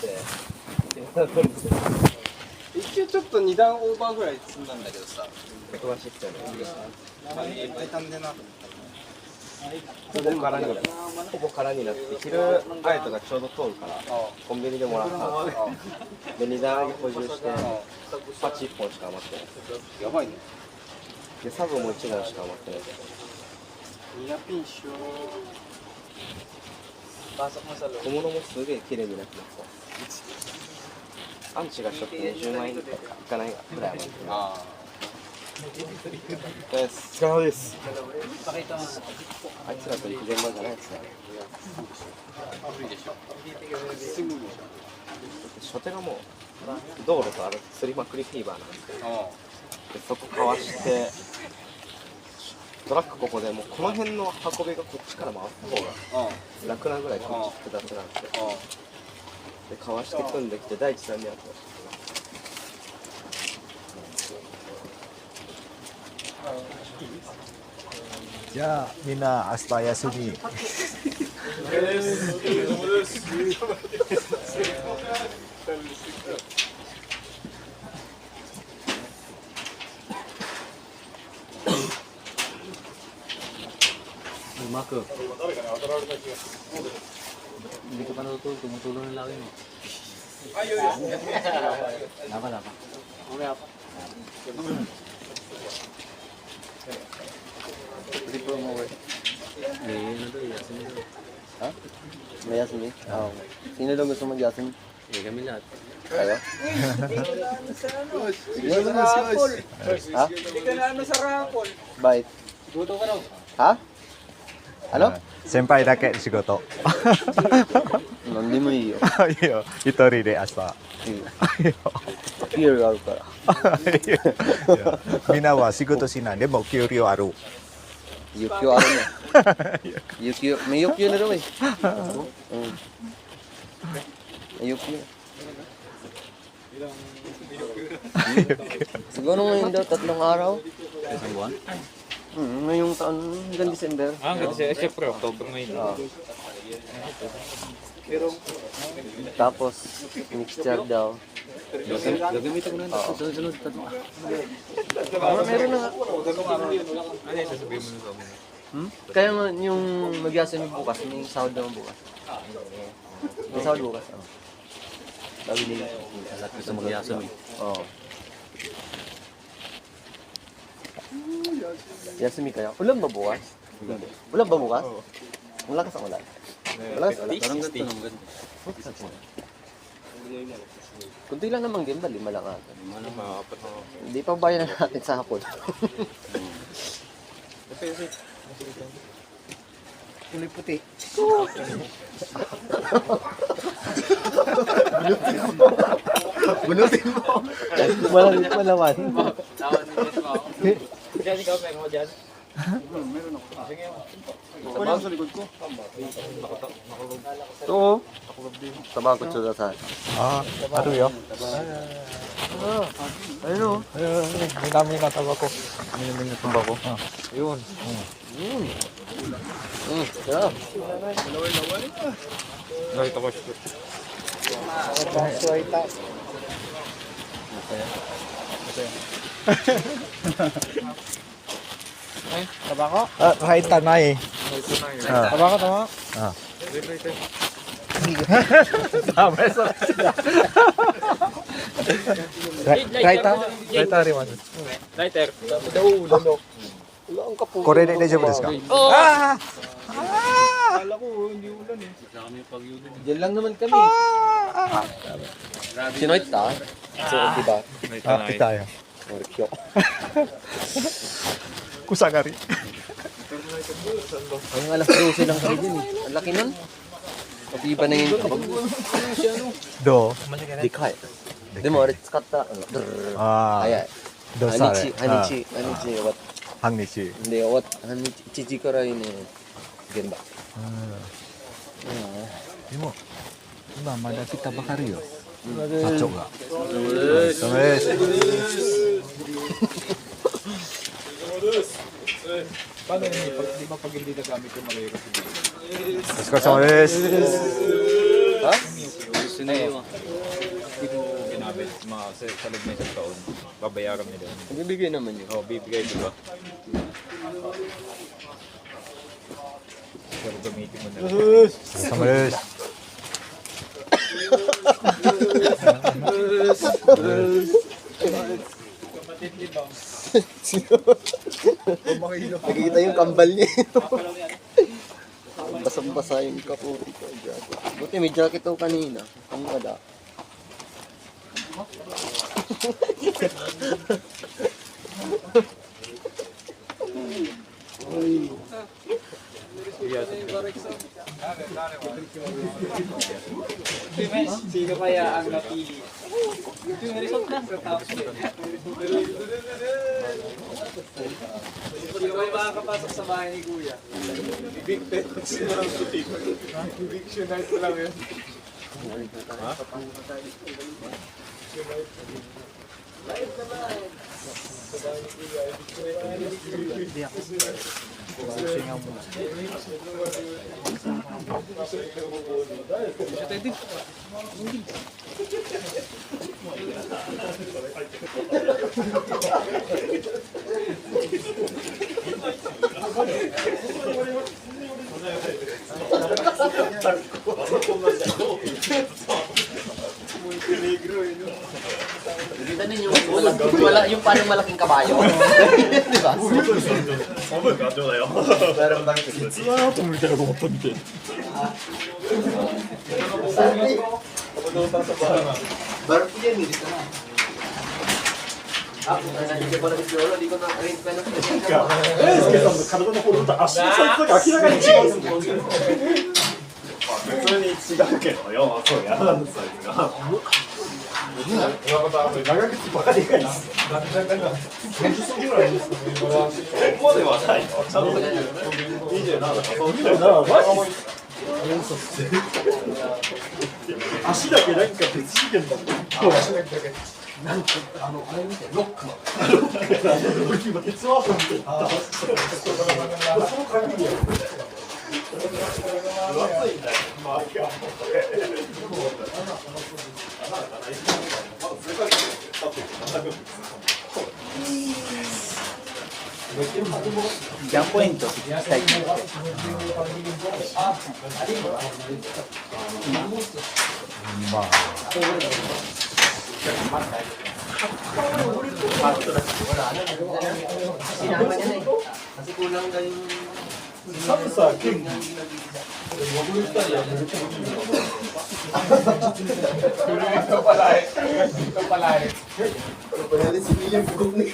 て一応ちょっと2段オーバーぐらい積んだんだけどさ、飛ばしてきたのいっぱい飛んでなと思っほぼ空になってほぼ空になって昼アイトがちょうど通るからコンビニでもらったので2段補充してパチ1本しか余ってないた。やばいね。でサブも1段しか余ってないニアピンしよ小物もすげえ綺麗になってますアンチがちょっと20万円とかいかないぐらい余ってるあですお疲れ様ですあいつらと行く現場じゃないやつだ無理でしょ。すぐでし初手がもう道路とあるすりまくりフィーバーなんですよょ。でそこかわしてトラックここでもうこの辺の運びがこっちから回った方が楽なぐらいこっち複雑なんですよでかわして組んできて第一さんに会ってじゃあみんな明日休みUmaku. Hindi ko pa natutulog, tumutulong ng laki mo. Lapa. Hindi po umuwi. May ano doon, Yasin doon. Ha? May Yasin eh? Oo. Sino daw gusto mag-Yasin? Eh, kami lahat. Kayo? Sige na sa raffle. Ha? Sige na ano sa raffle. Bait. Tuto ka raw. Ha? Ano? 先輩だけ仕事何でもいいよ。いいよ一人で明日いいよ。いいよピエールがあるから。いいよみんなは仕事しないでも給料ある Yukio ano na? Yukio. May Yukio na daw eh. May Yukio. Siguro ngayon daw, 3 araw. Isang buwan? Ngayong taon, hanggang December. Hanggang siya, siyempre, October ngayon. Oo. Tapos, mixture daw. Gagamitin ko na ito sa sunod. Meron na nga. Ano yung sasabihin mo na sa amin? Kaya nga, yung mag-yasin mo bukas, may sahod naman bukas. May sahod bukas. Sabi nila. Lahat gusto mag-yasan eh. Oo. Yasumi kaya? Ulan ba bukas? Hindi. Ulan ba bukas? Malakas ang ulan. Malakas ang ulan. Parang ganito nung ganito. Kunti lang naman game ba? 5 lang ata. Ano, maapat na. Hindi pa bayan na natin sa hapon. Kulay puti. Bunutin mo. Malamit pa naman. Diyan, ikaw, meron mo dyan? Meron ako. Wala sa likod ko. Oo. Tabako siya saああるよ Ano?南がタバコ Ano yung tabako? yun Yeah. Nakita ko siya. tabako? kahit tanay tabako tama? tama sa raita raita arimasu Lighter. これで大丈夫ですか Akala ko hindi ulan eh. Diyan lang naman kami. Sino ito? So, diba? ah kita ya Orkyo. kusagari Ang alas 12 lang kami din eh. Ang laki nun. Pag-iba na yung kabag. do でかい。でもあれ使った。あ早い。どうした半日終わっ半日で終わっ半日1時からいね現場。でも今まだ来たばかりよ社長がお疲れ様です Paano yun? Di ba pag hindi nagamit yung malay kasi? お疲れ様です Ha? Sineo. Hindi ko ginamit sa loob ng isang taon. Babayaran nila. Nagbibigay naman yun. Oo, bibigay diba? Pero gamitin mo na. Sama des. Nakikita yung kambal niya. Basang-basa yung kaputi ko. Jacket. Buti may jacket ako kanina. Ang wala. Sino kaya ang napili? Hindi ko makakapasok sa bahay ni Kuya. Big Pets na lang puti. Evictionite ko lang yun. Kita ninyo, wala yung parang malaking kabayo. Di ba? Baru punya nih di sana. Aku nanya di depan di Solo di kota Rin Pen. 体のフォルダ足のサイズが明らかに違うんですよ。普通に違うけどよ、そうやなんですサイズが。長靴バカでかいです。ここではないよ。ちゃんと27だからそう27マジ足だけなんか別次元だもん。足だけ。なんかあれ見てロックの。ロック今鉄ワーク見てた。その感じや。分厚いんだよ。まあいや。ジャンポイントしたい。まあ。Kasi kulang ka yung 寒さ結構Padahal si William bugok na